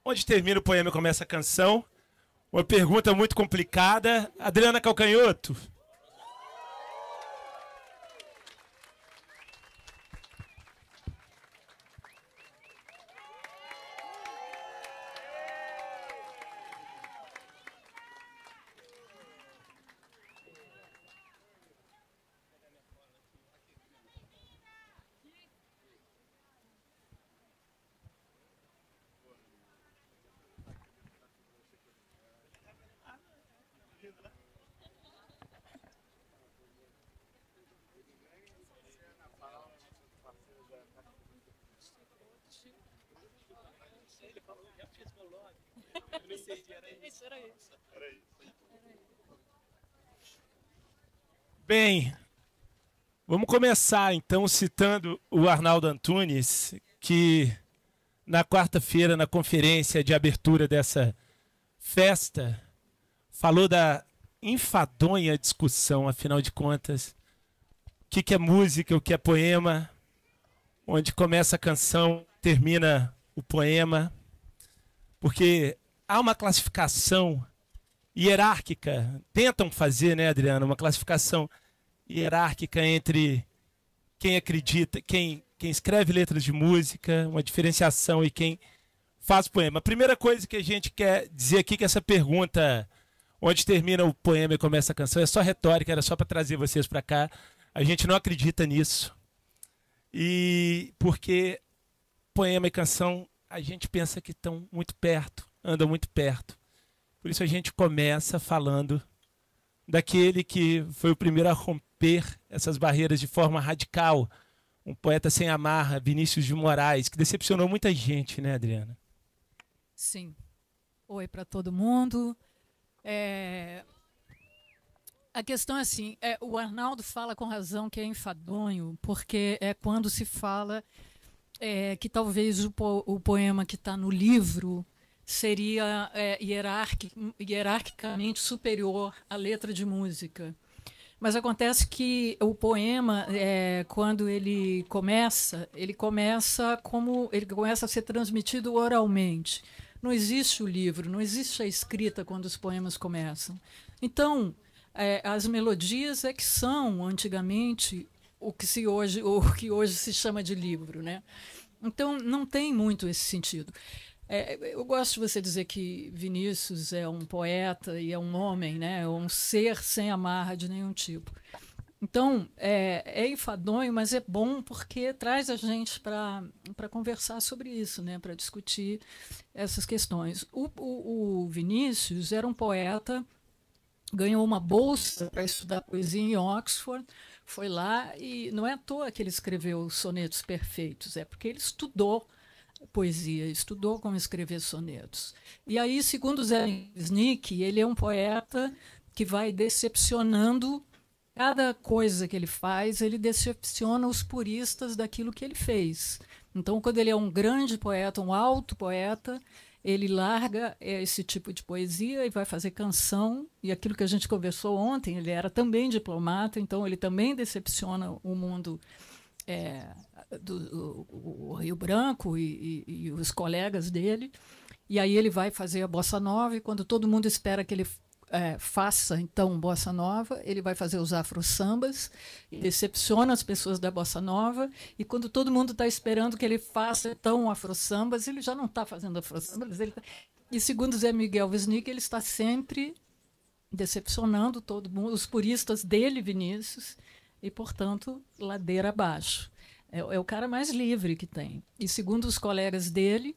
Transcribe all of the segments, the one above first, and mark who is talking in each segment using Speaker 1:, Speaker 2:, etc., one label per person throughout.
Speaker 1: Onde termina o poema e começa a canção? Uma pergunta muito complicada. Adriana Calcanhoto. Bem, vamos começar então citando o Arnaldo Antunes, que na quarta-feira, na conferência de abertura dessa festa, falou da enfadonha discussão, afinal de contas, o que é música, o que é poema, onde começa a canção, termina o poema, porque há uma classificação hierárquica, tentam fazer, né, Adriana, uma classificação hierárquica entre quem acredita, quem escreve letras de música, uma diferenciação e quem faz poema. A primeira coisa que a gente quer dizer aqui é que essa pergunta, onde termina o poema e começa a canção, é só retórica, era só para trazer vocês para cá. A gente não acredita nisso. E porque poema e canção, a gente pensa que estão muito perto, andam muito perto. Por isso a gente começa falando daquele que foi o primeiro a romper essas barreiras de forma radical, um poeta sem amarra, Vinícius de Moraes, que decepcionou muita gente, né, Adriana?
Speaker 2: Sim. Oi para todo mundo. A questão é assim, o Arnaldo fala com razão que é enfadonho, porque é quando se fala que talvez o poema que está no livro seria hierarquicamente superior à letra de música. Mas acontece que o poema, quando ele começa a ser transmitido oralmente. Não existe o livro, não existe a escrita quando os poemas começam. Então, as melodias é que são, antigamente, o que hoje se chama de livro, né? Então, não tem muito esse sentido. Eu gosto de você dizer que Vinícius é um poeta e é um homem, né? É um ser sem amarra de nenhum tipo. Então, é enfadonho, mas é bom porque traz a gente para conversar sobre isso, né? Para discutir essas questões. O Vinícius era um poeta, ganhou uma bolsa para estudar poesia em Oxford, foi lá e não é à toa que ele escreveu sonetos perfeitos, é porque ele estudou poesia, estudou como escrever sonetos. E aí, segundo Zé Snick, ele é um poeta que vai decepcionando cada coisa que ele faz, ele decepciona os puristas daquilo que ele fez. Então, quando ele é um grande poeta, um alto poeta, ele larga esse tipo de poesia e vai fazer canção, e aquilo que a gente conversou ontem, ele era também diplomata, então ele também decepciona o mundo o Rio Branco e os colegas dele, e aí ele vai fazer a bossa nova, e quando todo mundo espera que ele faça então bossa nova, ele vai fazer os afro-sambas, decepciona as pessoas da bossa nova, e quando todo mundo está esperando que ele faça então afro-sambas, ele já não está fazendo afro-sambas, e segundo Zé Miguel Wisnik, ele está sempre decepcionando todo mundo, os puristas dele, Vinícius, e, portanto, ladeira abaixo. É o cara mais livre que tem. E, segundo os colegas dele,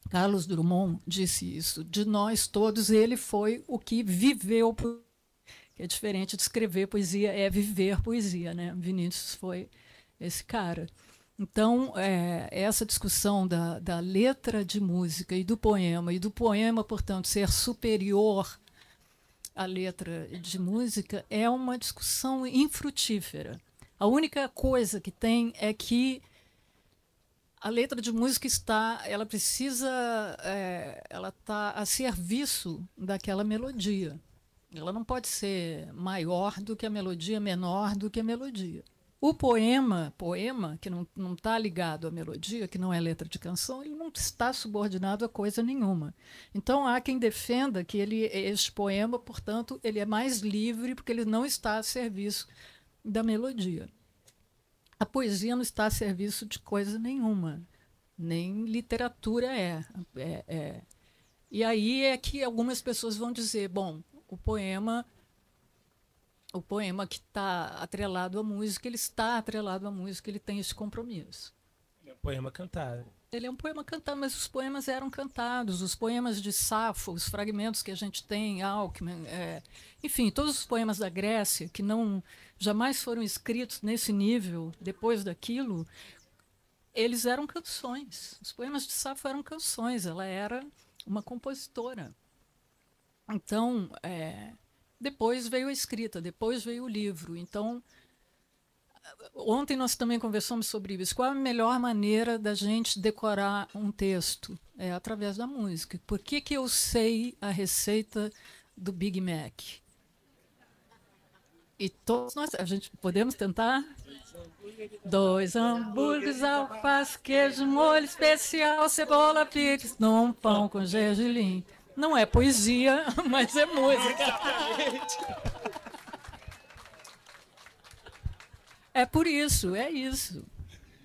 Speaker 2: Carlos Drummond disse isso, de nós todos, ele foi o que viveu, que é diferente de escrever poesia, é viver poesia, né? Vinícius foi esse cara. Então, essa discussão da letra de música e do poema, portanto, ser superior à letra de música, é uma discussão infrutífera. A única coisa que tem é que a letra de música ela está a serviço daquela melodia. Ela não pode ser maior do que a melodia, menor do que a melodia. O poema, que não está ligado à melodia, que não é letra de canção, ele não está subordinado a coisa nenhuma. Então, há quem defenda que este poema, portanto, ele é mais livre porque ele não está a serviço da melodia. A poesia não está a serviço de coisa nenhuma, nem literatura é. E aí é que algumas pessoas vão dizer, bom, o poema que está atrelado à música, ele está atrelado à música, ele tem esse compromisso.
Speaker 1: É um poema cantado.
Speaker 2: Ele é um poema cantado, mas os poemas eram cantados. Os poemas de Safo, os fragmentos que a gente tem, Alckmin, enfim, todos os poemas da Grécia, que jamais foram escritos nesse nível, depois daquilo, eles eram canções. Os poemas de Safo eram canções, ela era uma compositora. Então, depois veio a escrita, depois veio o livro. Então, ontem nós também conversamos sobre isso. Qual a melhor maneira da gente decorar um texto? É através da música. Por que eu sei a receita do Big Mac? E todos nós, a gente podemos tentar? 2 hambúrgueres, alface, queijo, molho especial, cebola, picles, num pão com gergelim. Não é poesia, mas é música. É por isso, é isso.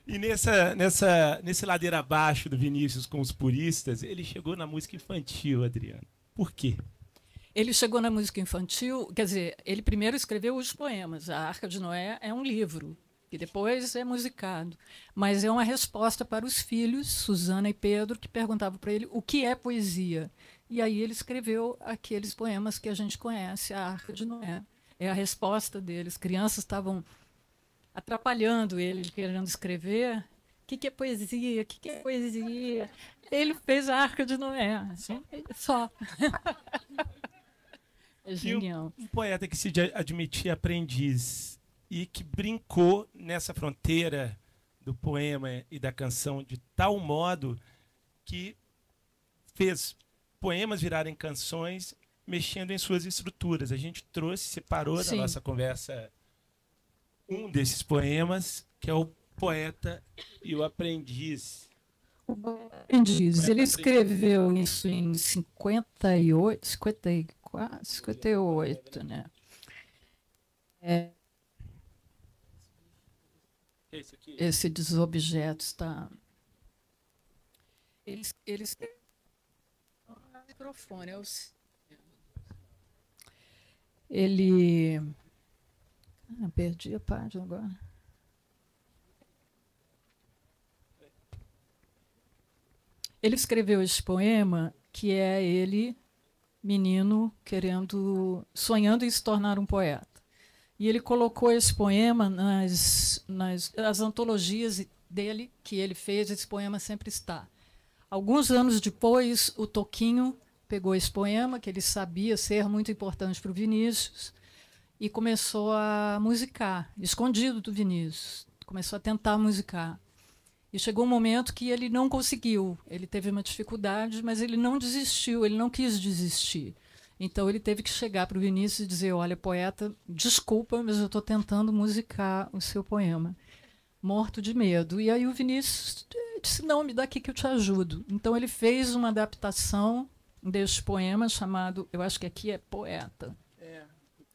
Speaker 1: E nesse ladeira abaixo do Vinícius com os puristas, ele chegou na música infantil, Adriano. Por quê?
Speaker 2: Ele chegou na música infantil, quer dizer, ele primeiro escreveu os poemas. A Arca de Noé é um livro, que depois é musicado. Mas é uma resposta para os filhos, Susana e Pedro, que perguntavam para ele o que é poesia. E aí ele escreveu aqueles poemas que a gente conhece, a Arca de Noé. É a resposta deles. Crianças estavam atrapalhando ele, querendo escrever. O que é poesia? O que é poesia? Ele fez a Arca de Noé. Assim, só. É genial.
Speaker 1: Um poeta que se admitia aprendiz e que brincou nessa fronteira do poema e da canção de tal modo que fez poemas virarem canções mexendo em suas estruturas. A gente separou da nossa conversa um desses poemas, que é o Poeta e o Aprendiz.
Speaker 2: O Aprendiz, ele escreveu isso em 58, 54, 58, né? Esse dos objetos está. Ele escreveu no microfone. Ele. Perdi a página agora. Ele escreveu esse poema que é ele, menino, sonhando em se tornar um poeta. E ele colocou esse poema nas antologias dele, que ele fez, esse poema sempre está. Alguns anos depois, o Toquinho pegou esse poema, que ele sabia ser muito importante para o Vinícius, e começou a musicar, escondido do Vinícius. Começou a tentar musicar. E chegou um momento que ele não conseguiu. Ele teve uma dificuldade, mas ele não desistiu, ele não quis desistir. Então ele teve que chegar para o Vinícius e dizer, olha, poeta, desculpa, mas eu estou tentando musicar o seu poema. Morto de medo. E aí o Vinícius disse, não, me dá aqui que eu te ajudo. Então ele fez uma adaptação deste poema chamado, eu acho que aqui é Poeta.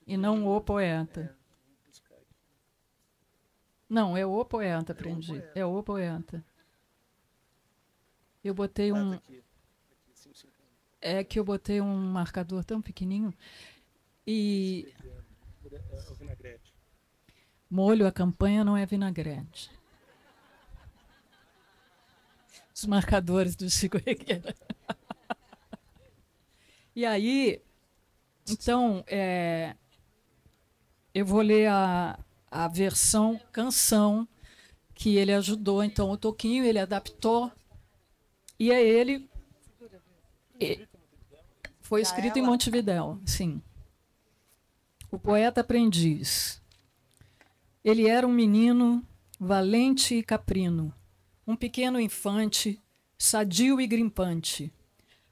Speaker 2: E não O Poeta. Não, é O Poeta, aprendi. É O Poeta. Eu botei um... É que eu botei um marcador tão pequenininho. E... Molho a campanha não é vinagrete. Os marcadores do Chico Regueira. E aí, então, eu vou ler a versão canção que ele ajudou. Então, o Toquinho, ele adaptou. E é ele... Foi escrito em Montevidéu, sim. O Poeta Aprendiz. Ele era um menino valente e caprino, um pequeno infante, sadio e grimpante.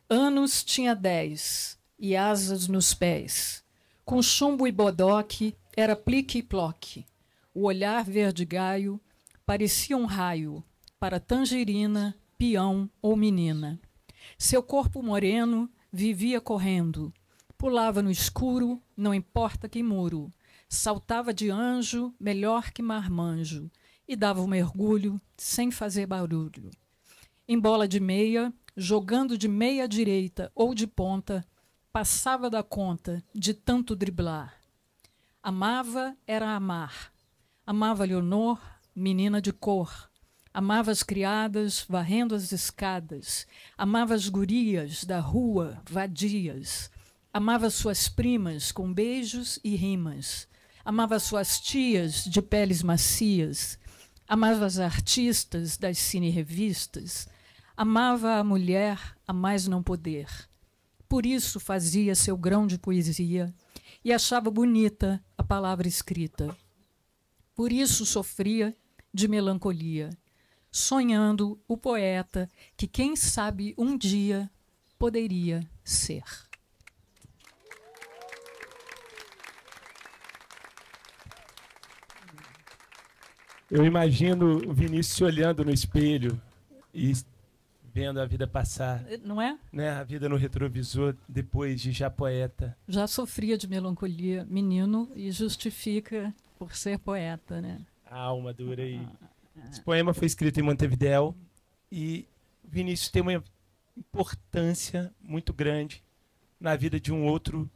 Speaker 2: Anos tinha 10 e asas nos pés. Com chumbo e bodoque, era plique e ploque. O olhar verde-gaio parecia um raio para tangerina, peão ou menina. Seu corpo moreno vivia correndo, pulava no escuro, não importa que muro, saltava de anjo melhor que marmanjo e dava um mergulho sem fazer barulho. Em bola de meia, jogando de meia à direita ou de ponta, passava da conta de tanto driblar. Amava era amar. Amava Leonor, menina de cor. Amava as criadas varrendo as escadas. Amava as gurias da rua, vadias. Amava suas primas com beijos e rimas. Amava suas tias de peles macias. Amava as artistas das cine-revistas. Amava a mulher a mais não poder. Por isso fazia seu grão de poesia e achava bonita a palavra escrita. Por isso sofria de melancolia, sonhando o poeta que, quem sabe, um dia poderia ser.
Speaker 1: Eu imagino o Vinícius olhando no espelho e vendo a vida passar.
Speaker 2: Não é?
Speaker 1: Né? A vida no retrovisor, depois de já poeta.
Speaker 2: Já sofria de melancolia, menino, e justifica por ser poeta, né?
Speaker 1: A alma dura. Esse poema foi escrito em Montevidéu e Vinícius tem uma importância muito grande na vida de um outro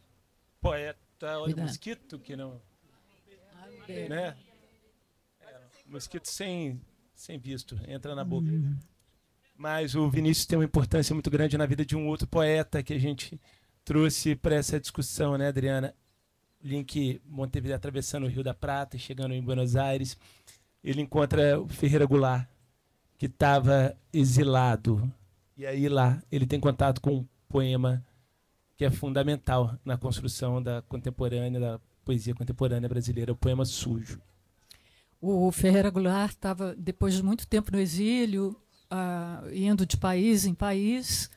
Speaker 1: poeta. Olha o mosquito que não... Né? Mosquito sem visto, entra na boca. Mas o Vinícius tem uma importância muito grande na vida de um outro poeta que a gente trouxe para essa discussão, né, Adriana? Link Montevideo atravessando o Rio da Prata, chegando em Buenos Aires. Ele encontra o Ferreira Goulart, que estava exilado. E aí lá ele tem contato com um poema que é fundamental na construção da poesia contemporânea brasileira, o poema Sujo.
Speaker 2: O Ferreira Goulart estava, depois de muito tempo no exílio, indo de país em país,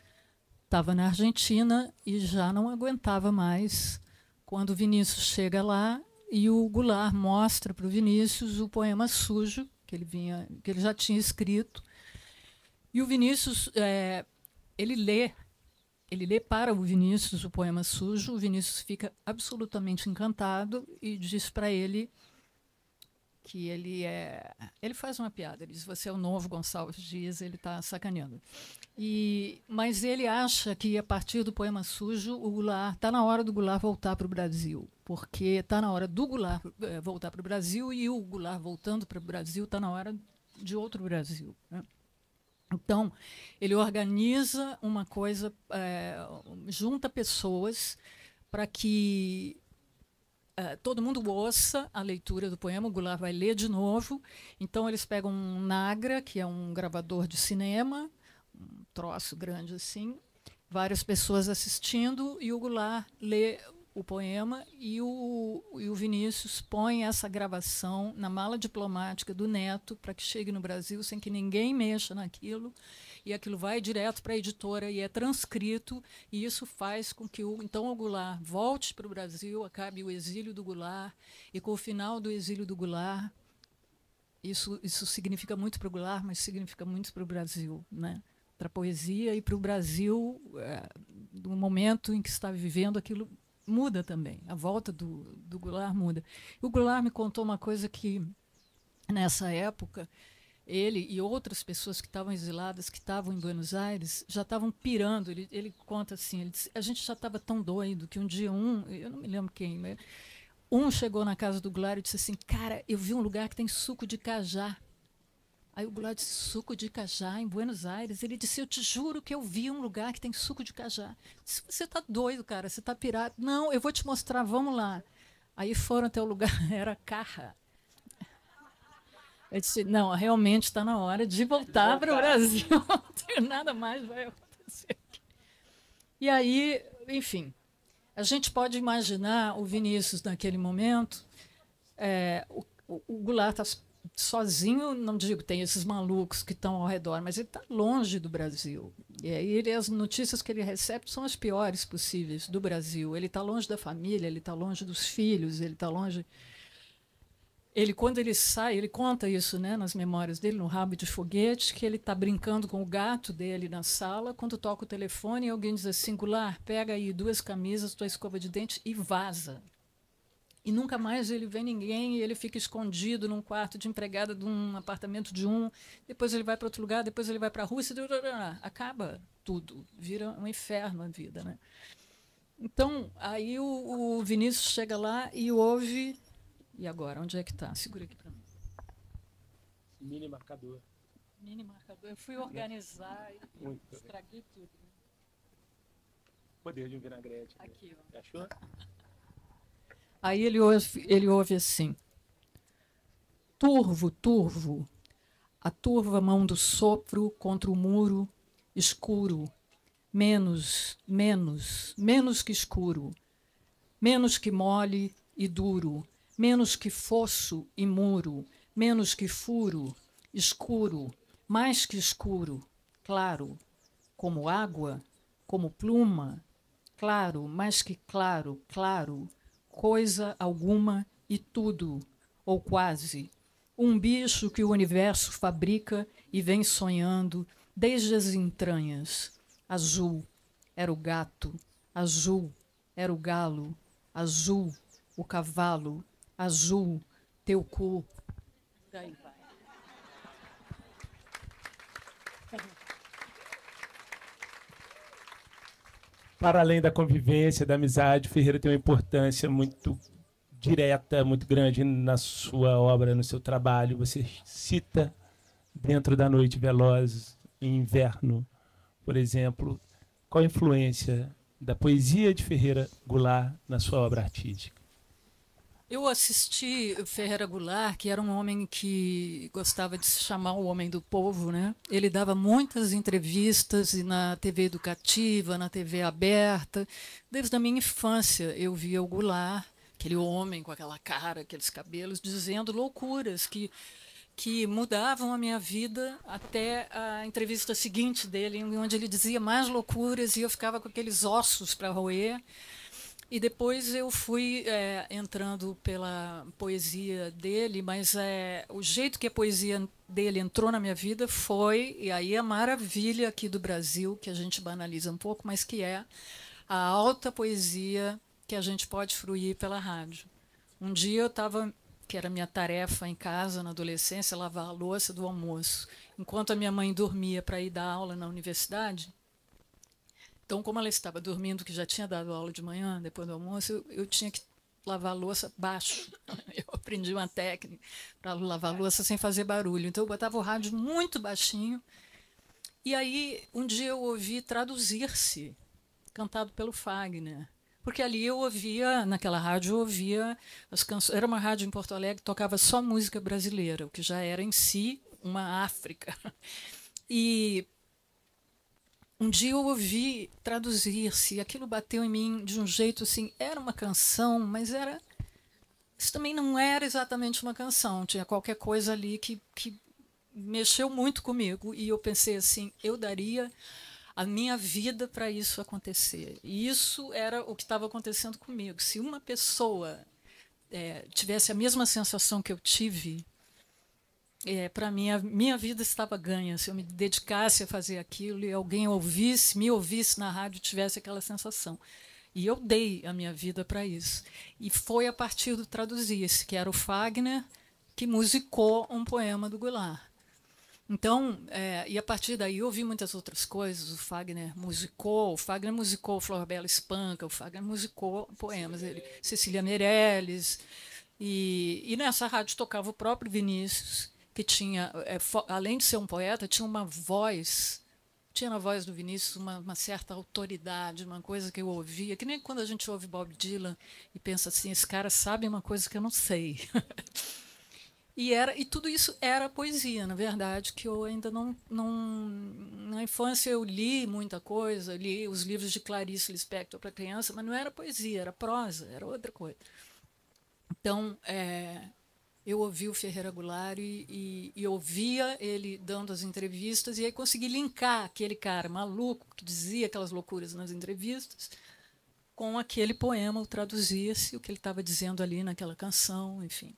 Speaker 2: estava na Argentina e já não aguentava mais. Quando o Vinícius chega lá e o Goulart mostra para o Vinícius o poema Sujo, que ele já tinha escrito, e o Vinícius ele lê para o Vinícius o poema Sujo. O Vinícius fica absolutamente encantado e diz para ele que ele faz uma piada, ele diz: você é o novo Gonçalves Dias, ele está sacaneando. Mas ele acha que, a partir do poema Sujo, o Goulart está na hora do Goulart voltar para o Brasil, porque está na hora do Goulart voltar para o Brasil, e o Goulart voltando para o Brasil está na hora de outro Brasil, né? Então, ele organiza uma coisa, junta pessoas para que todo mundo ouça a leitura do poema. O Goulart vai ler de novo. Então, eles pegam um Nagra, que é um gravador de cinema, um troço grande assim, várias pessoas assistindo, e o Goulart lê o poema, e o Vinícius põe essa gravação na mala diplomática do neto para que chegue no Brasil sem que ninguém mexa naquilo, e aquilo vai direto para a editora e é transcrito, e isso faz com que então o Goulart volte para o Brasil, acabe o exílio do Goulart, e com o final do exílio do Goulart, isso significa muito para o Goulart, mas significa muito para o Brasil, né? Para a poesia e para o Brasil, no momento em que está vivendo, aquilo muda também, a volta do Goulart muda. O Goulart me contou uma coisa que, nessa época, ele e outras pessoas que estavam exiladas, que estavam em Buenos Aires, já estavam pirando. Ele conta assim, ele disse: a gente já estava tão doido que um dia eu não me lembro quem, mas chegou na casa do Goulart e disse assim: cara, eu vi um lugar que tem suco de cajá. Aí o Goulart disse: suco de cajá em Buenos Aires? Ele disse: eu te juro que eu vi um lugar que tem suco de cajá. Disse: você está doido, cara, você está pirado. Não, eu vou te mostrar, vamos lá. Aí foram até o lugar, era Carra. Eu disse: não, realmente está na hora de voltar para o Brasil. Não tem nada mais vai acontecer aqui. E aí, enfim, a gente pode imaginar o Vinícius naquele momento, o Goulart está sozinho, não digo, tem esses malucos que estão ao redor, mas ele está longe do Brasil. E aí as notícias que ele recebe são as piores possíveis do Brasil. Ele está longe da família, ele está longe dos filhos, ele está longe... quando ele sai, ele conta isso, né, nas memórias dele, no Rabo de Foguete, que ele está brincando com o gato dele na sala, quando toca o telefone e alguém diz assim: Goulart, pega aí 2 camisas, tua escova de dente e vaza. E nunca mais ele vê ninguém, e ele fica escondido num quarto de empregada de um apartamento de um, depois ele vai para outro lugar, depois ele vai para a Rússia, acaba tudo, vira um inferno a vida, né? Então, aí o Vinícius chega lá e ouve. E agora, onde é que está? Segura aqui para mim.
Speaker 1: Mini marcador.
Speaker 2: Mini marcador. Eu fui organizar e estraguei tudo. Né?
Speaker 1: Poder de um vinagrete.
Speaker 2: Aqui, ó.
Speaker 1: Achou?
Speaker 2: Aí ele ouve assim: turvo, turvo, a turva mão do sopro contra o muro escuro, menos, menos, menos que escuro, menos que mole e duro, menos que fosso e muro, menos que furo, escuro, mais que escuro, claro, como água, como pluma, claro, mais que claro, claro, coisa alguma e tudo, ou quase, um bicho que o universo fabrica e vem sonhando desde as entranhas. Azul era o gato, azul era o galo, azul o cavalo, azul teu cu. Daí vai.
Speaker 1: Para além da convivência, da amizade, Ferreira tem uma importância muito direta, muito grande na sua obra, no seu trabalho. Você cita Dentro da Noite Veloz, em Inverno, por exemplo. Qual a influência da poesia de Ferreira Goulart na sua obra artística?
Speaker 2: Eu assisti Ferreira Goulart, que era um homem que gostava de se chamar o homem do povo, né? Ele dava muitas entrevistas na TV educativa, na TV aberta. Desde a minha infância eu via o Goulart, aquele homem com aquela cara, aqueles cabelos, dizendo loucuras que mudavam a minha vida, até a entrevista seguinte dele, onde ele dizia mais loucuras e eu ficava com aqueles ossos para roer. E depois eu fui entrando pela poesia dele, mas o jeito que a poesia dele entrou na minha vida foi, e aí a maravilha aqui do Brasil, que a gente banaliza um pouco, mas que é a alta poesia que a gente pode fruir pela rádio. Um dia eu estava, que era minha tarefa em casa, na adolescência, lavar a louça do almoço, enquanto a minha mãe dormia para ir dar aula na universidade. Então, como ela estava dormindo, que já tinha dado aula de manhã, depois do almoço, eu tinha que lavar a louça baixo. Eu aprendi uma técnica para lavar a louça sem fazer barulho. Então, eu botava o rádio muito baixinho. E aí, um dia eu ouvi Traduzir-se, cantado pelo Fagner. Porque ali eu ouvia, naquela rádio, eu ouvia as canções. Era uma rádio em Porto Alegre que tocava só música brasileira, o que já era em si uma África. E um dia eu ouvi Traduzir-se, e aquilo bateu em mim de um jeito assim, era uma canção, mas isso também não era exatamente uma canção, tinha qualquer coisa ali que mexeu muito comigo, e eu pensei assim, eu daria a minha vida para isso acontecer. E isso era o que estava acontecendo comigo. Se uma pessoa tivesse a mesma sensação que eu tive, para mim, a minha vida estava ganha. Se eu me dedicasse a fazer aquilo e alguém me ouvisse na rádio, tivesse aquela sensação. E eu dei a minha vida para isso. E foi a partir do Traduzir-se, que era o Fagner que musicou um poema do Goulart. Então, e a partir daí eu ouvi muitas outras coisas. O Fagner musicou Flor Bela Espanca, o Fagner musicou poemas. Cecília Meirelles. E nessa rádio tocava o próprio Vinícius, que tinha, além de ser um poeta, tinha uma voz, tinha na voz do Vinícius uma certa autoridade, uma coisa que eu ouvia, que nem quando a gente ouve Bob Dylan e pensa assim, esse cara sabe uma coisa que eu não sei. E tudo isso era poesia, na verdade, que eu ainda não... Na infância eu li muita coisa, li os livros de Clarice Lispector para criança, mas não era poesia, era prosa, era outra coisa. Então, eu ouvi o Ferreira Goulart e ouvia ele dando as entrevistas, e aí consegui linkar aquele cara maluco que dizia aquelas loucuras nas entrevistas com aquele poema, o Traduzir-se, o que ele estava dizendo ali naquela canção, enfim.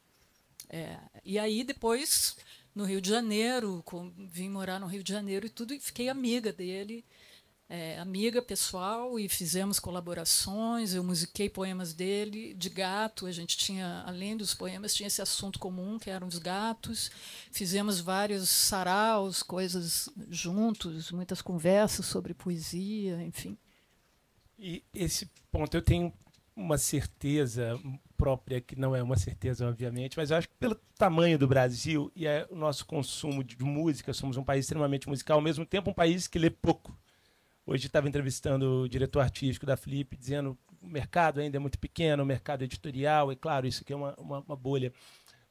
Speaker 2: E aí, depois, no Rio de Janeiro, vim morar no Rio de Janeiro e tudo, e fiquei amiga dele, amiga pessoal, e fizemos colaborações. Eu musiquei poemas dele, de gato. A gente tinha, além dos poemas, tinha esse assunto comum, que eram os gatos. Fizemos vários saraus, coisas juntos, muitas conversas sobre poesia, enfim.
Speaker 1: E esse ponto eu tenho uma certeza própria, que não é uma certeza, obviamente, mas eu acho que pelo tamanho do Brasil e o nosso consumo de música, somos um país extremamente musical, ao mesmo tempo um país que lê pouco. Hoje estava entrevistando o diretor artístico da Flip, dizendo que o mercado ainda é muito pequeno, o mercado editorial, e claro, isso aqui é uma bolha.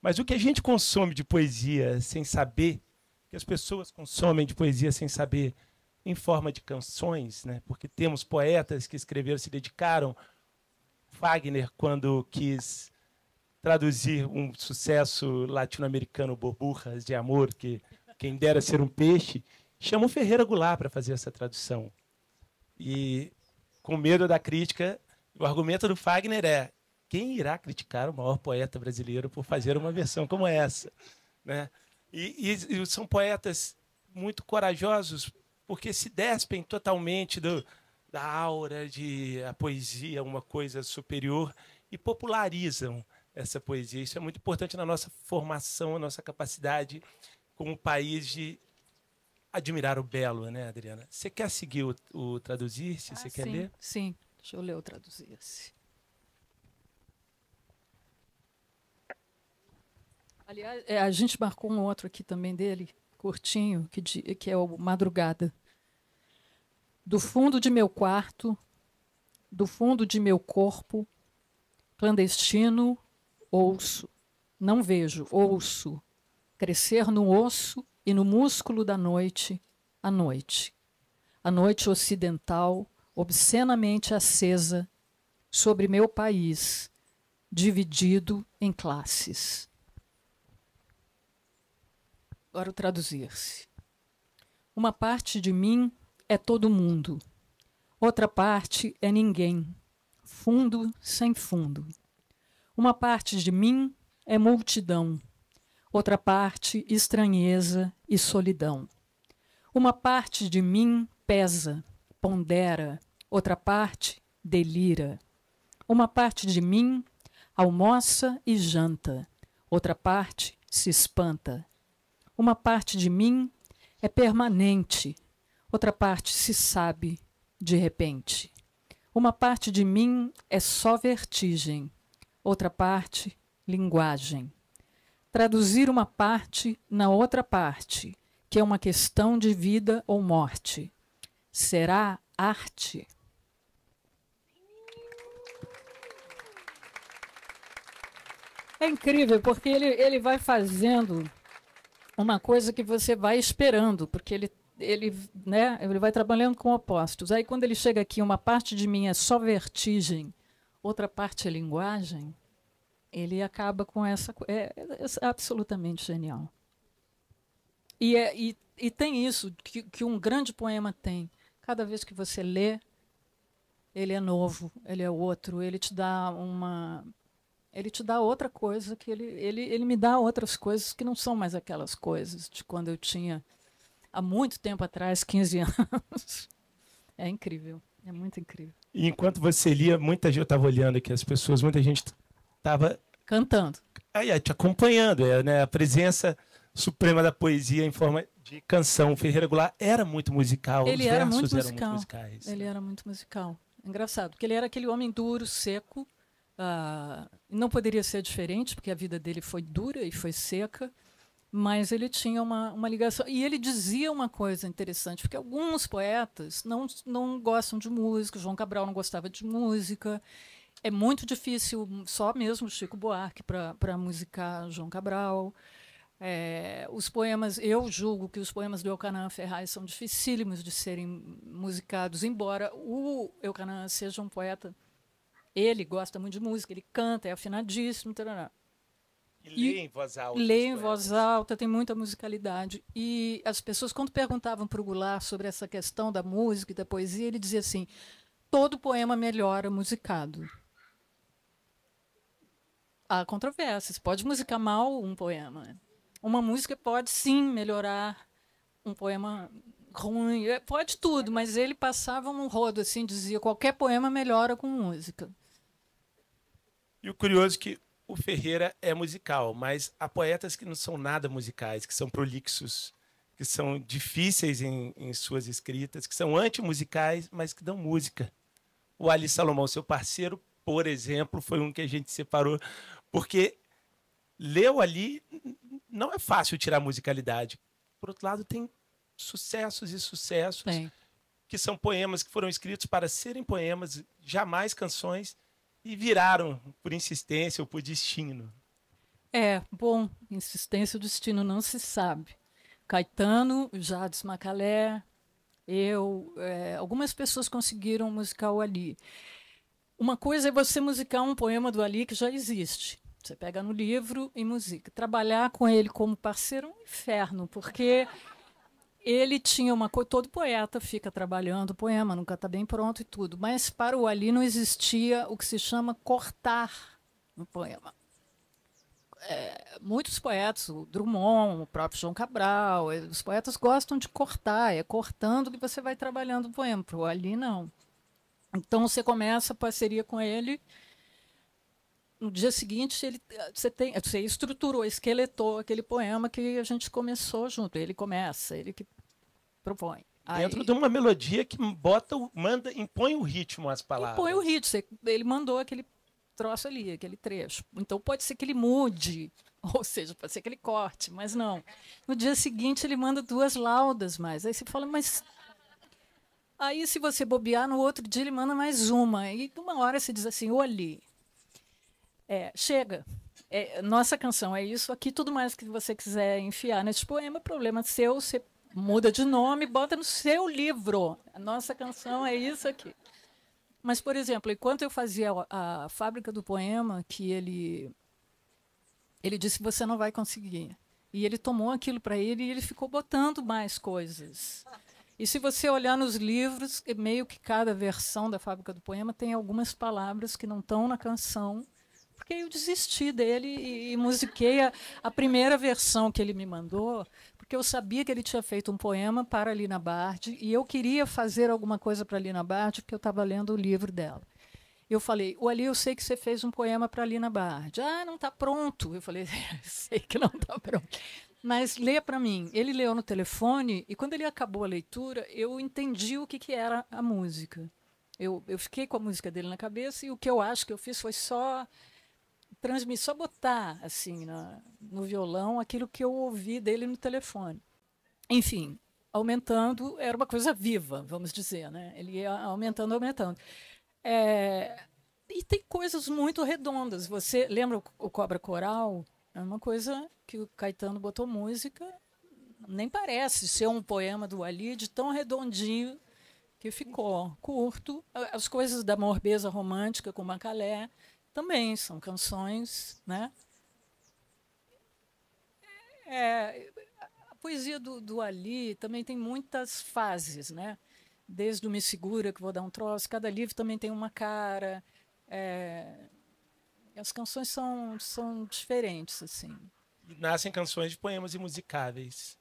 Speaker 1: Mas o que a gente consome de poesia sem saber, que as pessoas consomem de poesia sem saber, em forma de canções, né? Porque temos poetas que escreveram, se dedicaram. Wagner, quando quis traduzir um sucesso latino-americano, Boburras de Amor, que quem dera ser um peixe, chamou Ferreira Goulart para fazer essa tradução. E, com medo da crítica, o argumento do Wagner é: quem irá criticar o maior poeta brasileiro por fazer uma versão como essa? Né? E são poetas muito corajosos, porque se despem totalmente da aura de a poesia, uma coisa superior, e popularizam essa poesia. Isso é muito importante na nossa formação, na nossa capacidade como país de admirar o belo, né, Adriana? Você quer seguir o Traduzir-se? Você quer ler?
Speaker 2: Sim, deixa eu ler o Traduzir-se. Aliás, a gente marcou um outro aqui também dele, curtinho, que é o Madrugada. Do fundo de meu quarto, do fundo de meu corpo, clandestino, ouço, não vejo, ouço, crescer no osso e no músculo da noite, a noite. A noite ocidental, obscenamente acesa, sobre meu país, dividido em classes. Agora o Traduzir-se. Uma parte de mim é todo mundo. Outra parte é ninguém. Fundo sem fundo. Uma parte de mim é multidão. Outra parte, estranheza e solidão. Uma parte de mim pesa, pondera. Outra parte, delira. Uma parte de mim almoça e janta. Outra parte se espanta. Uma parte de mim é permanente. Outra parte se sabe de repente. Uma parte de mim é só vertigem. Outra parte, linguagem. Traduzir uma parte na outra parte, que é uma questão de vida ou morte. Será arte? É incrível, porque ele vai fazendo uma coisa que você vai esperando, porque ele vai trabalhando com opostos. Aí, quando ele chega aqui, uma parte de mim é só vertigem, outra parte é linguagem, ele acaba com essa coisa. É absolutamente genial. E tem isso que um grande poema tem. Cada vez que você lê, ele é novo, ele é outro, ele te dá outra coisa, que ele me dá outras coisas que não são mais aquelas coisas de quando eu tinha, há muito tempo atrás, 15 anos. É incrível, é muito incrível.
Speaker 1: E enquanto você lia, muita gente, eu estava olhando aqui, muita gente estava
Speaker 2: cantando.
Speaker 1: Te acompanhando, né? A presença suprema da poesia em forma de canção. Ferreira Goulart era muito musical,
Speaker 2: ele
Speaker 1: os
Speaker 2: era
Speaker 1: versos
Speaker 2: muito
Speaker 1: eram
Speaker 2: musical.
Speaker 1: muito musicais.
Speaker 2: Ele era muito musical. Engraçado, porque ele era aquele homem duro, seco. Não poderia ser diferente, porque a vida dele foi dura e foi seca, mas ele tinha uma ligação. E ele dizia uma coisa interessante, porque alguns poetas não gostam de música. João Cabral não gostava de música. É muito difícil, só mesmo Chico Buarque para musicar João Cabral. Os poemas, eu julgo que os poemas do Elcanaã Ferraz são dificílimos de serem musicados, embora o Elcanaã seja um poeta. Ele gosta muito de música, ele canta, é afinadíssimo. Tarará.
Speaker 1: E lê em voz alta.
Speaker 2: Lê em voz alta, tem muita musicalidade. E as pessoas, quando perguntavam para o Goulart sobre essa questão da música e da poesia, ele dizia assim: todo poema melhora musicado. há controvérsias. Pode musicar mal um poema. Uma música pode, sim, melhorar um poema ruim. Pode tudo, mas ele passava um rodo, assim, dizia qualquer poema melhora com música.
Speaker 1: E o curioso é que o Ferreira é musical, mas há poetas que não são nada musicais, que são prolixos, que são difíceis em suas escritas, que são antimusicais, mas que dão música. O Ali Salomão, seu parceiro, por exemplo, foi um que a gente separou, porque leu ali, não é fácil tirar musicalidade. Por outro lado, tem sucessos e sucessos, que são poemas que foram escritos para serem poemas, jamais canções, e viraram por insistência ou por destino.
Speaker 2: Bom, insistência ou destino não se sabe. Caetano, Jades Macalé, algumas pessoas conseguiram musicar o Ali. Uma coisa é você musicar um poema do Ali que já existe. Você pega no livro e musica. Trabalhar com ele como parceiro é um inferno, porque ele tinha uma coisa. Todo poeta fica trabalhando o poema, nunca está bem pronto e tudo. Mas para o Ali não existia o que se chama cortar no poema. Muitos poetas, o Drummond, o próprio João Cabral, os poetas gostam de cortar, é cortando que você vai trabalhando o poema. Para o Ali, não. Então, você começa a parceria com ele. No dia seguinte, você estruturou, esqueletou aquele poema que a gente começou junto. Ele começa, ele que propõe.
Speaker 1: Dentro de uma melodia que impõe o ritmo às palavras.
Speaker 2: Impõe o ritmo. Ele mandou aquele troço ali, aquele trecho. Então, pode ser que ele mude, ou seja, pode ser que ele corte, mas não. No dia seguinte, ele manda 2 laudas mais. Aí você fala, mas... Aí, se você bobear, no outro dia ele manda mais uma. E uma hora você diz assim, Ali, chega. Nossa canção é isso aqui, tudo mais que você quiser enfiar nesse poema, problema seu, você muda de nome, bota no seu livro. A nossa canção é isso aqui. Mas, por exemplo, enquanto eu fazia a Fábrica do Poema, que ele disse, você não vai conseguir. E ele tomou aquilo para ele e ele ficou botando mais coisas. E se você olhar nos livros, meio que cada versão da Fábrica do Poema tem algumas palavras que não estão na canção, porque eu desisti dele e musiquei a primeira versão que ele me mandou, porque eu sabia que ele tinha feito um poema para a Lina Bardi, e eu queria fazer alguma coisa para a Lina Bardi, porque eu estava lendo o livro dela. Eu falei, Ali, eu sei que você fez um poema para a Lina Bardi. Não está pronto. Eu falei, sei que não está pronto. Mas lê para mim. Ele leu no telefone e, quando ele acabou a leitura, eu entendi o que era a música. Eu fiquei com a música dele na cabeça e o que eu acho que eu fiz foi só transmitir, só botar assim, no violão aquilo que eu ouvi dele no telefone. Enfim, aumentando, era uma coisa viva, vamos dizer, né? Ele ia aumentando. E tem coisas muito redondas. Você lembra o Cobra Coral? É uma coisa que o Caetano botou música, nem parece ser um poema do Ali, de tão redondinho que ficou. Curto. As coisas da Morbeza Romântica com Macalé também são canções, né? A poesia do Ali também tem muitas fases, né? Desde o Me Segura, que vou dar um troço, cada livro também tem uma cara. As canções são diferentes, assim.
Speaker 1: Nascem canções de poemas imusicáveis.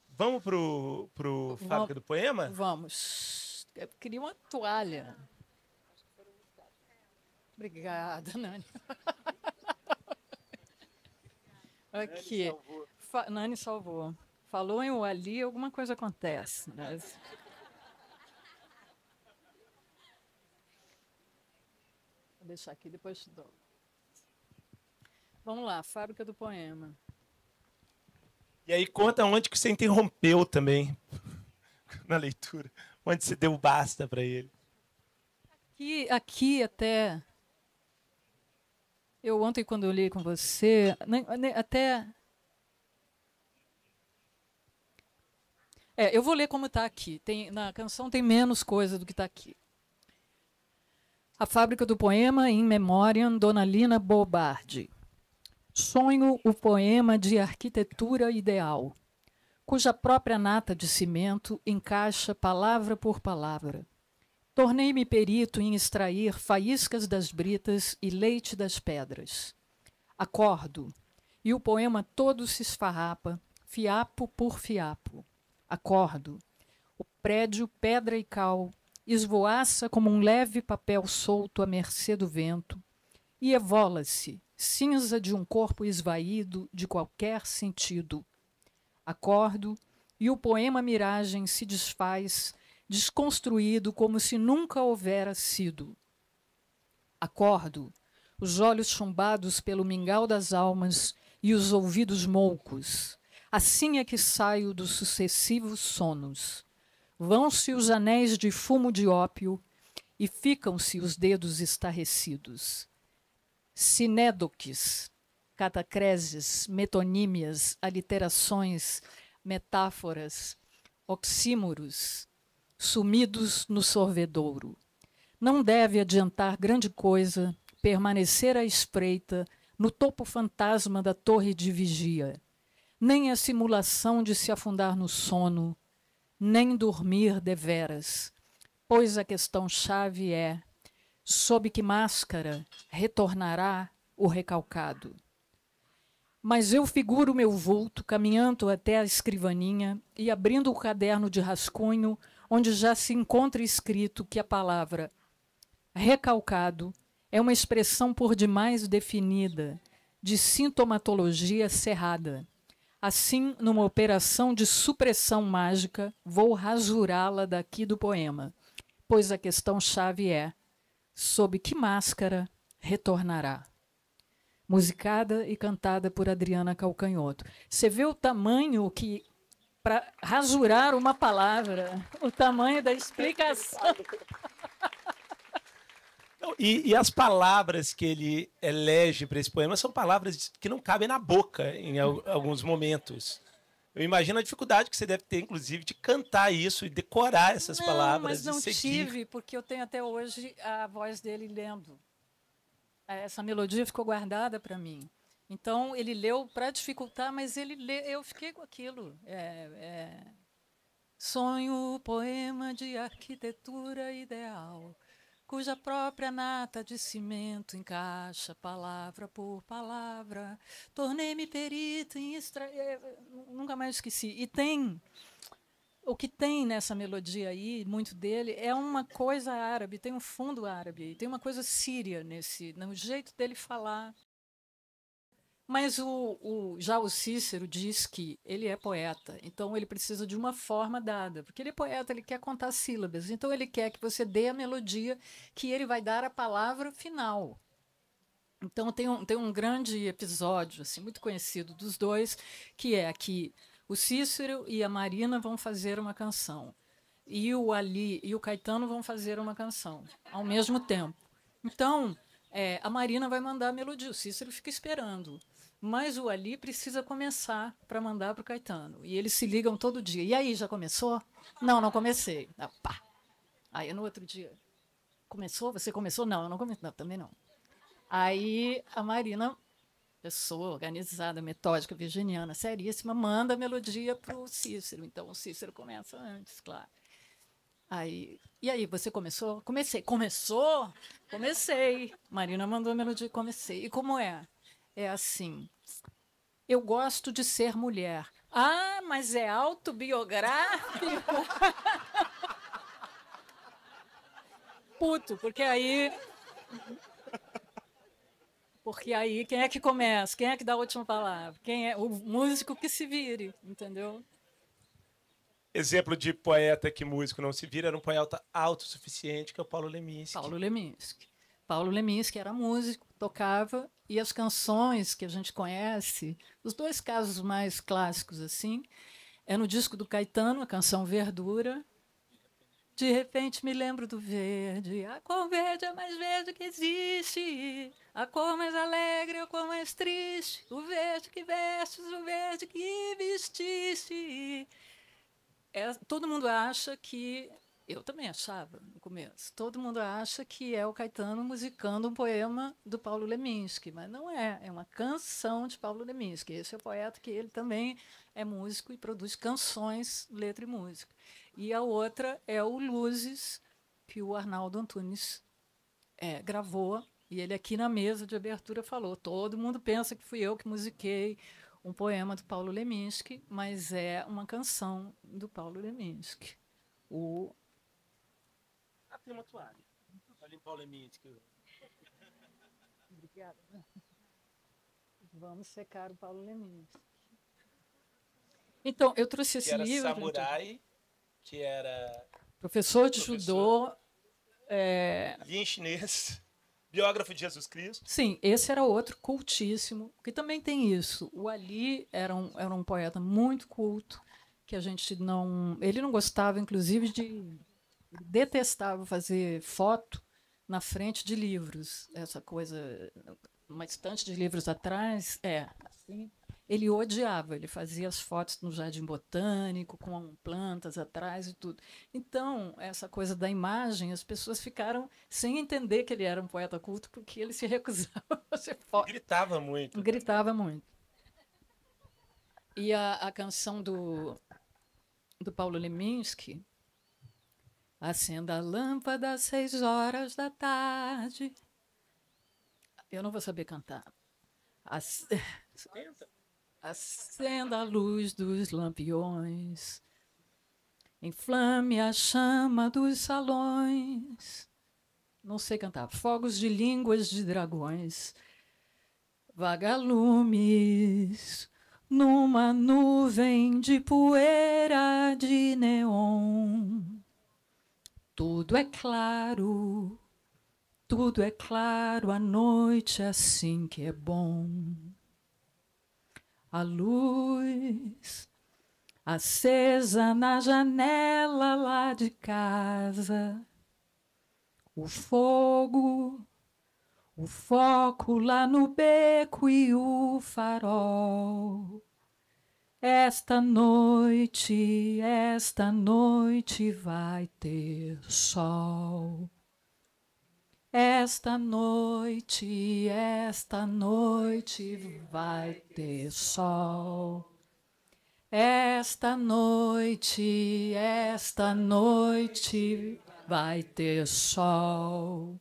Speaker 1: Vamos pro Fábrica do Poema?
Speaker 2: Vamos. Eu queria uma toalha. Obrigada, Nani. Aqui. Nani salvou. Falou em o Ali, alguma coisa acontece. Mas... Vou deixar aqui, depois te dou. Vamos lá, Fábrica do Poema.
Speaker 1: E aí conta onde que você interrompeu também na leitura. Onde você deu basta para ele.
Speaker 2: Aqui até... Eu ontem, quando eu li com você, até... eu vou ler como está aqui. Na canção tem menos coisa do que está aqui. A Fábrica do Poema, in memoriam, Dona Lina Bobardi. Sonho o poema de arquitetura ideal, cuja própria nata de cimento encaixa palavra por palavra. Tornei-me perito em extrair faíscas das britas e leite das pedras. Acordo, e o poema todo se esfarrapa, fiapo por fiapo. Acordo, o prédio, pedra e cal, esvoaça como um leve papel solto à mercê do vento e evola-se, cinza de um corpo esvaído de qualquer sentido. Acordo, e o poema miragem se desfaz, desconstruído como se nunca houvera sido. Acordo, os olhos chumbados pelo mingau das almas e os ouvidos moucos. Assim é que saio dos sucessivos sonos. Vão-se os anéis de fumo de ópio e ficam-se os dedos estarrecidos. Sinédoques, catacreses, metonímias, aliterações, metáforas, oxímoros, sumidos no sorvedouro. Não deve adiantar grande coisa permanecer à espreita no topo fantasma da torre de vigia, nem a simulação de se afundar no sono, nem dormir deveras, pois a questão-chave é: sob que máscara retornará o recalcado? Mas eu figuro meu vulto caminhando até a escrivaninha e abrindo o caderno de rascunho, onde já se encontra escrito que a palavra recalcado é uma expressão por demais definida, de sintomatologia cerrada. Assim, numa operação de supressão mágica, vou rasurá-la daqui do poema, pois a questão-chave é: sob que máscara retornará? Musicada e cantada por Adriana Calcanhoto. Você vê o tamanho que, para rasurar uma palavra, o tamanho da explicação.
Speaker 1: E as palavras que ele elege para esse poema são palavras que não cabem na boca em alguns momentos. Eu imagino a dificuldade que você deve ter, inclusive, de cantar isso e decorar essas palavras.
Speaker 2: Mas não
Speaker 1: e seguir.
Speaker 2: tive, porque eu tenho até hoje a voz dele lendo. Essa melodia ficou guardada para mim. Então, ele leu para dificultar, mas eu fiquei com aquilo. Sonho, poema de arquitetura ideal, cuja própria nata de cimento encaixa palavra por palavra. Tornei-me perito em nunca mais esqueci. E o que tem nessa melodia aí, muito dele, é uma coisa árabe, tem um fundo árabe, tem uma coisa síria no jeito dele falar. Mas já o Cícero diz que ele é poeta, então ele precisa de uma forma dada, porque ele é poeta, ele quer contar sílabas, então ele quer que você dê a melodia que ele vai dar a palavra final. Então tem um grande episódio assim, muito conhecido dos dois, que é que o Cícero e a Marina vão fazer uma canção, e o Ali e o Caetano vão fazer uma canção ao mesmo tempo. Então, a Marina vai mandar a melodia, o Cícero fica esperando. Mas o Ali precisa começar para mandar para o Caetano. E eles se ligam todo dia. E aí, já começou? Não, não comecei. Ah, pá. Aí no outro dia, começou? Você começou? Não, eu não comecei. Não, também não. Aí a Marina, pessoa organizada, metódica, virginiana, seríssima, manda a melodia para o Cícero. Então o Cícero começa antes, claro. E aí, você começou? Comecei. Começou? Comecei. Marina mandou a melodia, comecei. E como é? É assim: eu gosto de ser mulher. Ah, mas é autobiográfico? Puto, porque aí quem é que começa? Quem é que dá a última palavra? Quem é o músico que se vire, entendeu?
Speaker 1: Exemplo de poeta que músico não se vira era um poeta autossuficiente, que é o Paulo Leminski.
Speaker 2: Paulo Leminski era músico, tocava, e as canções que a gente conhece, os dois casos mais clássicos assim, é no disco do Caetano, a canção Verdura. De repente me lembro do verde, a cor verde é a mais verde que existe, a cor mais alegre, a cor mais triste, o verde que vestes, o verde que vestiste. Todo mundo acha que, eu também achava no começo, todo mundo acha que é o Caetano musicando um poema do Paulo Leminski, mas não é, é uma canção de Paulo Leminski. Esse é o poeta que ele também é músico e produz canções, letra e música. E a outra é o Luzes, que o Arnaldo Antunes gravou E ele aqui na mesa de abertura falou, todo mundo pensa que fui eu que musiquei um poema do Paulo Leminski, mas é uma canção do Paulo Leminski.
Speaker 1: Tem uma toalha. Para limpar o Leminski.
Speaker 2: Obrigada. Vamos secar o Paulo Leminski. Então, eu trouxe esse livro...
Speaker 1: Samurai, que era...
Speaker 2: Professor de judô...
Speaker 1: Linha chinês, biógrafo de Jesus Cristo.
Speaker 2: Sim, esse era outro cultíssimo, que também tem isso. O Ali era um poeta muito culto, que a gente não... Ele não gostava, inclusive, de... Detestava fazer foto na frente de livros. Essa coisa... Uma estante de livros atrás, assim... Ele odiava, ele fazia as fotos no Jardim Botânico, com plantas atrás e tudo. Então, essa coisa da imagem, as pessoas ficaram sem entender que ele era um poeta culto, porque ele se recusava a fazer foto.
Speaker 1: Gritava muito.
Speaker 2: Gritava muito. E a canção do Paulo Leminski, acenda a lâmpada às 6 horas da tarde. Eu não vou saber cantar. Acenda a luz dos lampiões, inflame a chama dos salões. Não sei cantar. Fogos de línguas de dragões, vagalumes numa nuvem de poeira de neon. Tudo é claro, a noite assim que é bom. A luz acesa na janela lá de casa, o fogo, o foco lá no beco e o farol. Esta noite vai ter sol. Esta noite vai ter sol. Esta noite vai ter sol.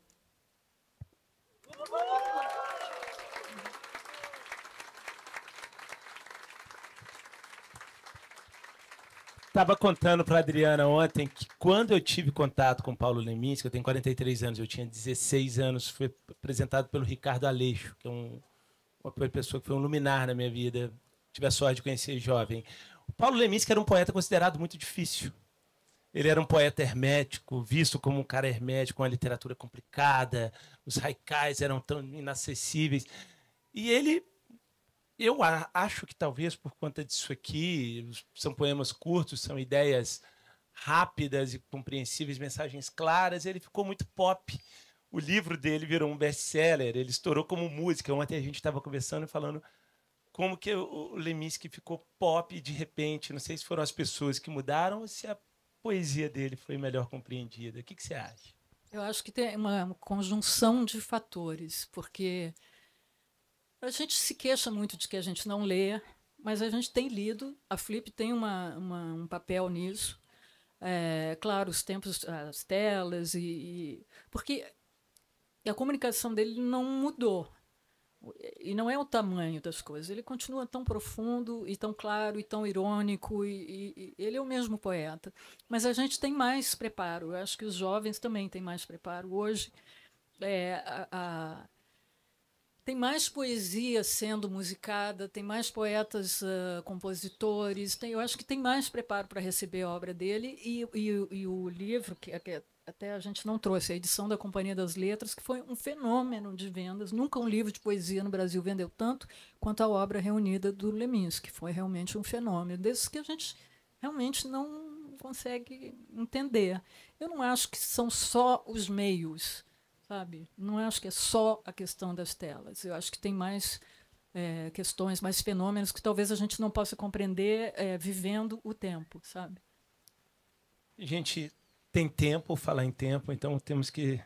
Speaker 1: Estava contando para a Adriana ontem que quando eu tive contato com o Paulo Leminski, eu tenho 43 anos, eu tinha 16 anos, foi apresentado pelo Ricardo Aleixo, que é uma pessoa que foi um luminar na minha vida. Tive a sorte de conhecer jovem. O Paulo Leminski era um poeta considerado muito difícil. Ele era um poeta hermético, visto como um cara hermético, com uma literatura complicada, os haikais eram tão inacessíveis. E ele... Eu acho que talvez por conta disso aqui, são poemas curtos, são ideias rápidas e compreensíveis, mensagens claras, ele ficou muito pop. O livro dele virou um best-seller, ele estourou como música. Ontem a gente estava conversando e falando como que o Leminski ficou pop de repente. Não sei se foram as pessoas que mudaram ou se a poesia dele foi melhor compreendida. O que você acha?
Speaker 2: Eu acho que tem uma conjunção de fatores, porque... A gente se queixa muito de que a gente não lê, mas a gente tem lido. A Flip tem um papel nisso. Claro, os tempos, as telas, porque a comunicação dele não mudou. E não é o tamanho das coisas. Ele continua tão profundo e tão claro e tão irônico. E ele é o mesmo poeta. Mas a gente tem mais preparo. Eu acho que os jovens também têm mais preparo. Hoje, tem mais poesia sendo musicada, tem mais poetas, compositores, eu acho que tem mais preparo para receber a obra dele, e o livro, que até a gente não trouxe, a edição da Companhia das Letras, que foi um fenômeno de vendas. Nunca um livro de poesia no Brasil vendeu tanto quanto a obra reunida do Leminski. Foi realmente um fenômeno, desses que a gente realmente não consegue entender. Eu não acho que são só os meios, sabe? Não acho que é só a questão das telas. Eu acho que tem mais questões, mais fenômenos que talvez a gente não possa compreender vivendo o tempo, sabe?
Speaker 1: A gente tem tempo, falar em tempo, então temos que,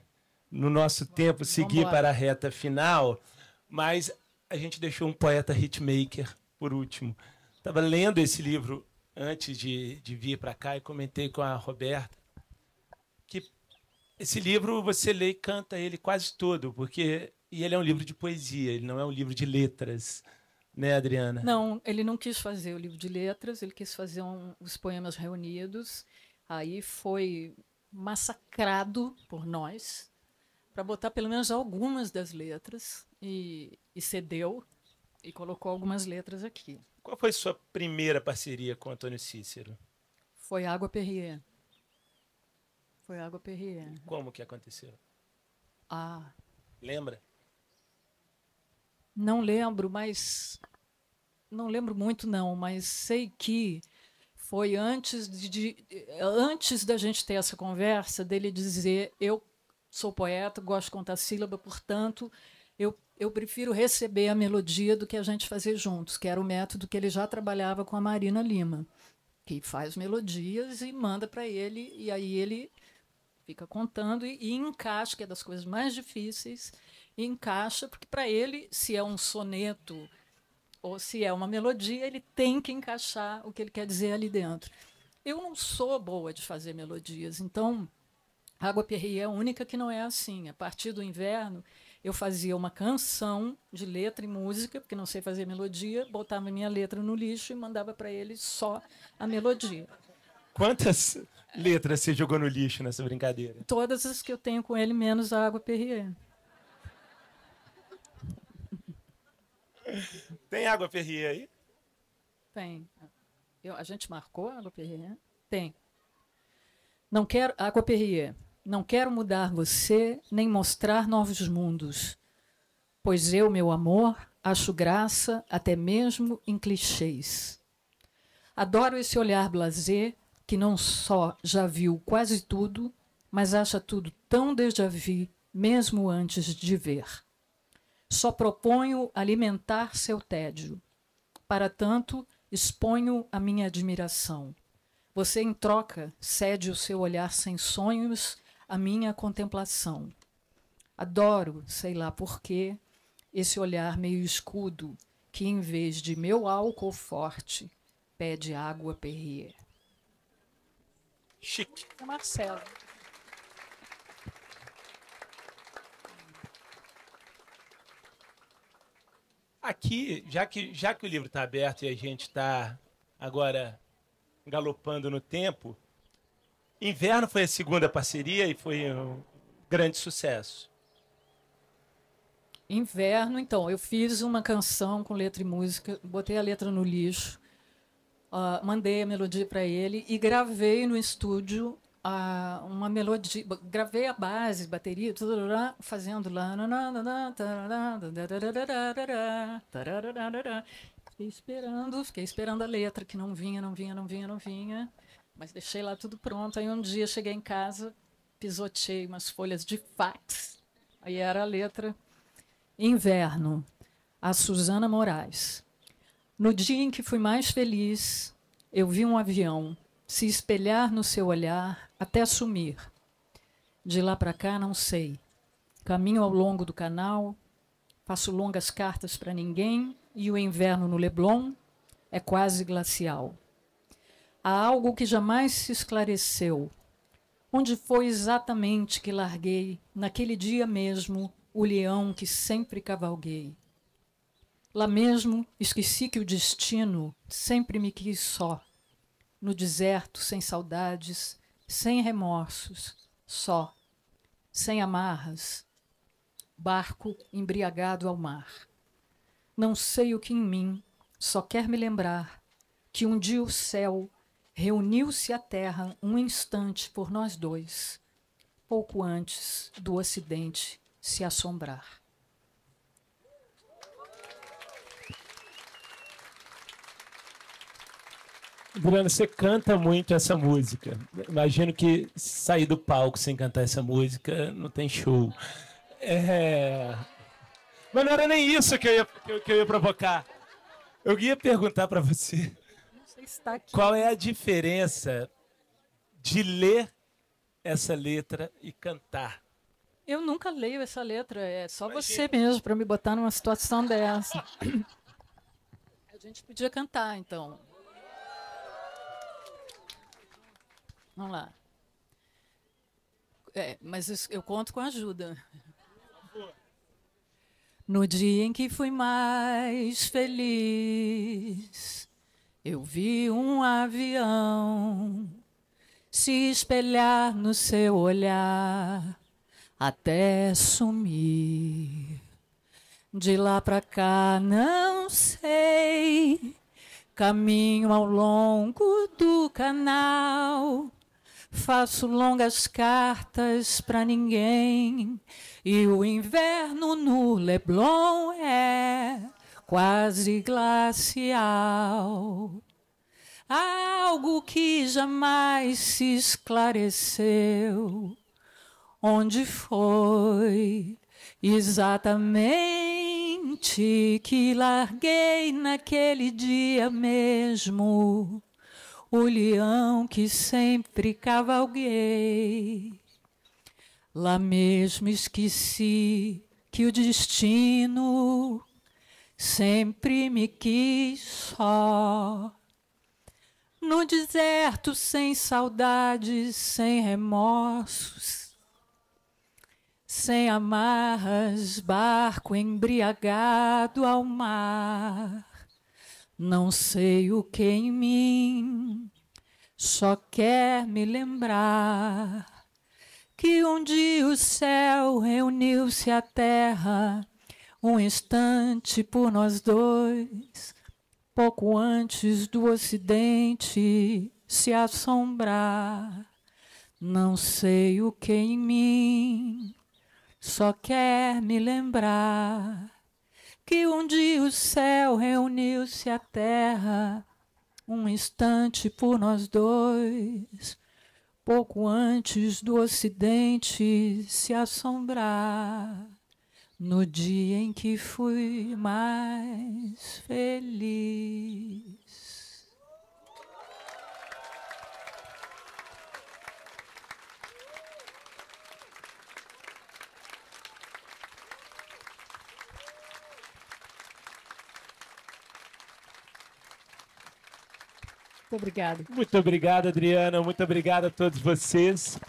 Speaker 1: no nosso tempo, seguir para a reta final, mas a gente deixou um poeta hitmaker por último. Estava lendo esse livro antes de vir para cá e comentei com a Roberta que Esse livro você lê e canta ele quase todo, porque ele é um livro de poesia, ele não é um livro de letras, né, Adriana?
Speaker 2: Não, ele não quis fazer o livro de letras, ele quis fazer os poemas reunidos. Aí foi massacrado por nós para botar pelo menos algumas das letras e cedeu e colocou algumas letras aqui.
Speaker 1: Qual foi sua primeira parceria com Antônio Cícero?
Speaker 2: Foi Água Perrier. Foi Água Perrier.
Speaker 1: Como que aconteceu?
Speaker 2: Ah,
Speaker 1: Lembra?
Speaker 2: não lembro, mas não lembro muito não, mas sei que foi antes da gente ter essa conversa, dele dizer: eu sou poeta, gosto de contar sílaba, portanto, eu prefiro receber a melodia do que a gente fazer juntos, que era o método que ele já trabalhava com a Marina Lima, que faz melodias e manda para ele, e aí ele fica contando e encaixa, que é das coisas mais difíceis, e encaixa, porque para ele, se é um soneto ou se é uma melodia, ele tem que encaixar o que ele quer dizer ali dentro. Eu não sou boa de fazer melodias, então Água Perrier é a única que não é assim. A partir do inverno, eu fazia uma canção de letra e música, porque não sei fazer melodia, botava minha letra no lixo e mandava para ele só a melodia.
Speaker 1: Quantas letras você jogou no lixo nessa brincadeira?
Speaker 2: Todas as que eu tenho com ele, menos a Água Perrier.
Speaker 1: Tem Água Perrier aí?
Speaker 2: Tem. A gente marcou a Água Perrier? Tem. Não quero, Água Perrier, não quero mudar você, nem mostrar novos mundos, pois eu, meu amor, acho graça até mesmo em clichês. Adoro esse olhar blasé, que não só já viu quase tudo, mas acha tudo tão déjà vu, mesmo antes de ver. Só proponho alimentar seu tédio. Para tanto, exponho a minha admiração. Você, em troca, cede o seu olhar sem sonhos à minha contemplação. Adoro, sei lá porquê, esse olhar meio escudo, que em vez de meu álcool forte, pede Água Perrier.
Speaker 1: Chique.
Speaker 2: É Marcelo.
Speaker 1: Aqui, já que o livro está aberto e a gente está agora galopando no tempo, Inverno foi a segunda parceria e foi um grande sucesso.
Speaker 2: Inverno, então, eu fiz uma canção com letra e música, botei a letra no lixo, mandei a melodia para ele e gravei no estúdio uma melodia, gravei a base, bateria, tudo, fazendo lá. Fiquei esperando a letra, que não vinha, mas deixei lá tudo pronto. Aí um dia cheguei em casa, pisoteei umas folhas de fax, aí era a letra Inverno, a Suzana Moraes. No dia em que fui mais feliz, eu vi um avião se espelhar no seu olhar até sumir. De lá para cá, não sei. Caminho ao longo do canal, faço longas cartas para ninguém e o inverno no Leblon é quase glacial. Há algo que jamais se esclareceu. Onde foi exatamente que larguei, naquele dia mesmo, o leão que sempre cavalguei? Lá mesmo, esqueci que o destino sempre me quis só, no deserto, sem saudades, sem remorsos, só, sem amarras, barco embriagado ao mar. Não sei o que em mim só quer me lembrar que um dia o céu reuniu-se à terra um instante por nós dois, pouco antes do ocidente se assombrar.
Speaker 1: Bruno, você canta muito essa música. Imagino que sair do palco sem cantar essa música não tem show. Mas não era nem isso que eu ia provocar. Eu ia perguntar para você qual é a diferença de ler essa letra e cantar.
Speaker 2: Eu nunca leio essa letra, é só você mesmo para me botar numa situação dessa. A gente podia cantar, então. Vamos lá. Mas eu conto com ajuda. No dia em que fui mais feliz, eu vi um avião se espelhar no seu olhar até sumir. De lá pra cá não sei, caminho ao longo do canal, faço longas cartas pra ninguém, e o inverno no Leblon é quase glacial. Algo que jamais se esclareceu. Onde foi exatamente que larguei naquele dia mesmo o leão que sempre cavalguei? Lá mesmo esqueci que o destino sempre me quis só. No deserto, sem saudades, sem remorsos, sem amarras, barco embriagado ao mar. Não sei o que em mim só quer me lembrar que um dia o céu reuniu-se à terra, um instante por nós dois, pouco antes do ocidente se assombrar. Não sei o que em mim só quer me lembrar que um dia o céu reuniu-se à terra, um instante por nós dois, pouco antes do ocidente se assombrar. No dia em que fui mais feliz. Muito obrigada.
Speaker 1: Muito obrigado, Adriana. Muito obrigado a todos vocês.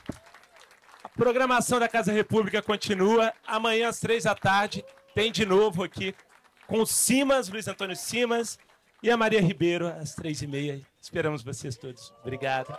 Speaker 1: A programação da Casa República continua. Amanhã, às 15h, tem de novo aqui com o Simas, Luiz Antônio Simas, e a Maria Ribeiro, às 15h30. Esperamos vocês todos. Obrigado.